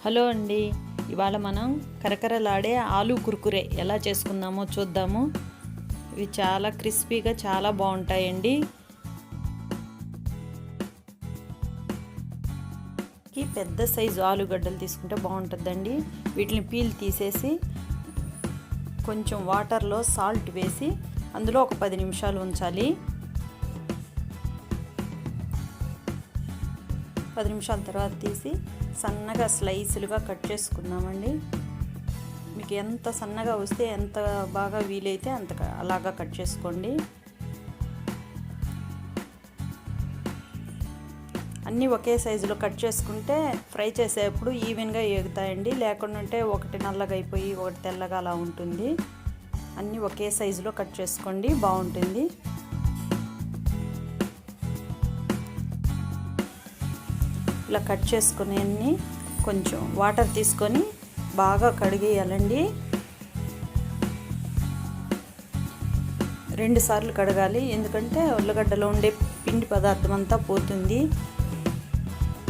Hello అండి, ఇవాళ మనం కరకరలాడే ఆలూ కుర్కురే ఎలా చేసుకుందామో చూద్దాము. ఇవి చాలా క్రిస్పీగా చాలా బాగుంటాయండి. పెద్ద సైజు ఆలుగడ్డలు తీసుకుంటే బాగుంటుందండి. వీటిని పీల్ తీసేసి కొంచెం వాటర్లో సాల్ట్ వేసి అందులో ఒక 10 నిమిషాలు ఉంచాలి. 10 నిమిషాల తర్వాత తీసి సన్నగా స్లైసులుగా కట్ చేసుకుందామండి. మీకు ఎంత సన్నగా వస్తే ఎంత బాగా వీలైతే అంత అలాగా కట్ చేసుకోండి. అన్నీ ఒకే సైజులో కట్ చేసుకుంటే ఫ్రై చేసేటప్పుడు ఈవెన్గా ఏగుతాయండి. లేకుంటే ఒకటి నల్లగా అయిపోయి ఒకటి తెల్లగా అలా ఉంటుంది. అన్నీ ఒకే సైజులో కట్ చేసుకోండి, బాగుంటుంది. ఇలా కట్ చేసుకుని కొంచెం వాటర్ తీసుకొని బాగా కడిగేయాలండి. 2 సార్లు కడగాలి, ఎందుకంటే ఉల్లగడ్డలో ఉండే పిండి పదార్థం అంతా పోతుంది.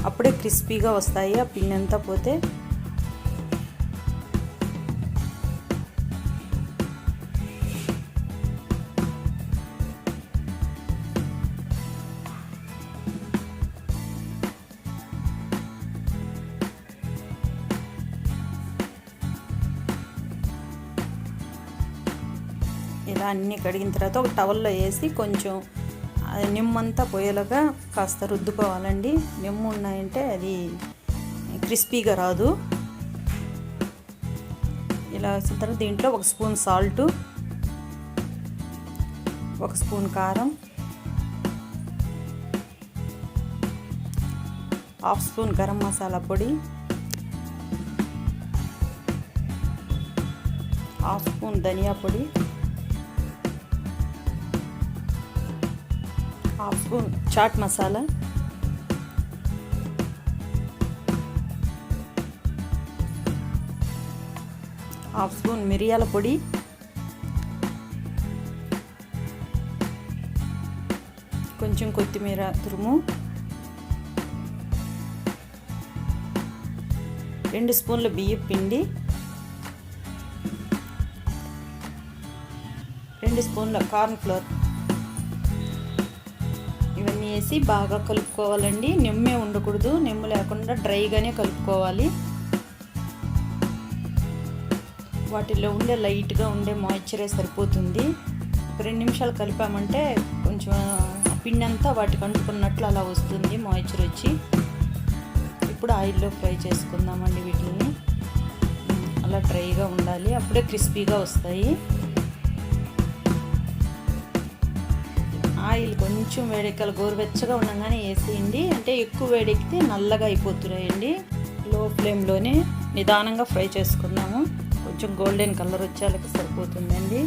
అప్పుడే క్రిస్పీగా వస్తాయి. ఆ పిండి అంతా పోతే ఇలా అన్నీ కడిగిన తర్వాత ఒక టవల్లో వేసి కొంచెం నిమ్మంతా పోయేలాగా కాస్త రుద్దుకోవాలండి. నిమ్ము ఉన్నాయంటే అది క్రిస్పీగా రాదు. ఇలా వేసిన తర్వాత దీంట్లో 1 స్పూన్ సాల్టు, 1 స్పూన్ కారం, 1/2 స్పూన్ గరం మసాలా పొడి, 1/2 స్పూన్ ధనియా పొడి, 1/2 స్పూన్ చాట్ మసాలా, 1/2 స్పూన్ మిరియాల పొడి, కొంచెం కొత్తిమీర తురుము, 2 స్పూన్ల బియ్యం పిండి, 2 స్పూన్ల కార్న్ ఫ్లోర్, ఇవన్నీ వేసి బాగా కలుపుకోవాలండి. నిమ్మే ఉండకూడదు, నిమ్ము లేకుండా డ్రైగానే కలుపుకోవాలి. వాటిల్లో ఉండే లైట్గా ఉండే మాయిశ్చరే సరిపోతుంది. ఒక 2 నిమిషాలు కలిపామంటే కొంచెం పిండి అంతా వాటికి అంటుకున్నట్లు అలా వస్తుంది, మాయిశ్చర్ వచ్చి. ఇప్పుడు ఆయిల్లో ఫ్రై చేసుకుందామండి వీటిని. అలా డ్రైగా ఉండాలి, అప్పుడే క్రిస్పీగా వస్తాయి. ఆయిల్ కొంచెం వేడెక్కాలి, గోరువెచ్చగా ఉండగానే వేసేయండి. అంటే ఎక్కువ వేడెక్కితే నల్లగా అయిపోతున్నాయండి. లో ఫ్లేమ్లోనే నిదానంగా ఫ్రై చేసుకుందాము. కొంచెం గోల్డెన్ కలర్ వచ్చేలకు సరిపోతుందండి.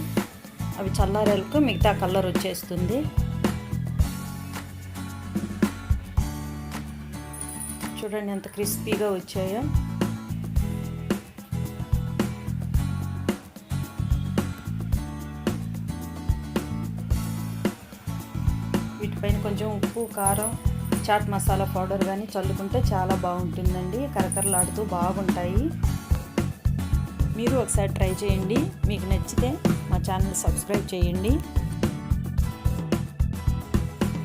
అవి చల్లారేలకు మిగతా కలర్ వచ్చేస్తుంది. చూడండి ఎంత క్రిస్పీగా వచ్చాయో. వీటిపైన కొంచెం ఉప్పు, కారం, చాట్ మసాలా పౌడర్ కానీ చల్లుకుంటే చాలా బాగుంటుందండి. కరకరలాడుతూ బాగుంటాయి. మీరు ఒకసారి ట్రై చేయండి. మీకు నచ్చితే మా ఛానల్ సబ్స్క్రైబ్ చేయండి.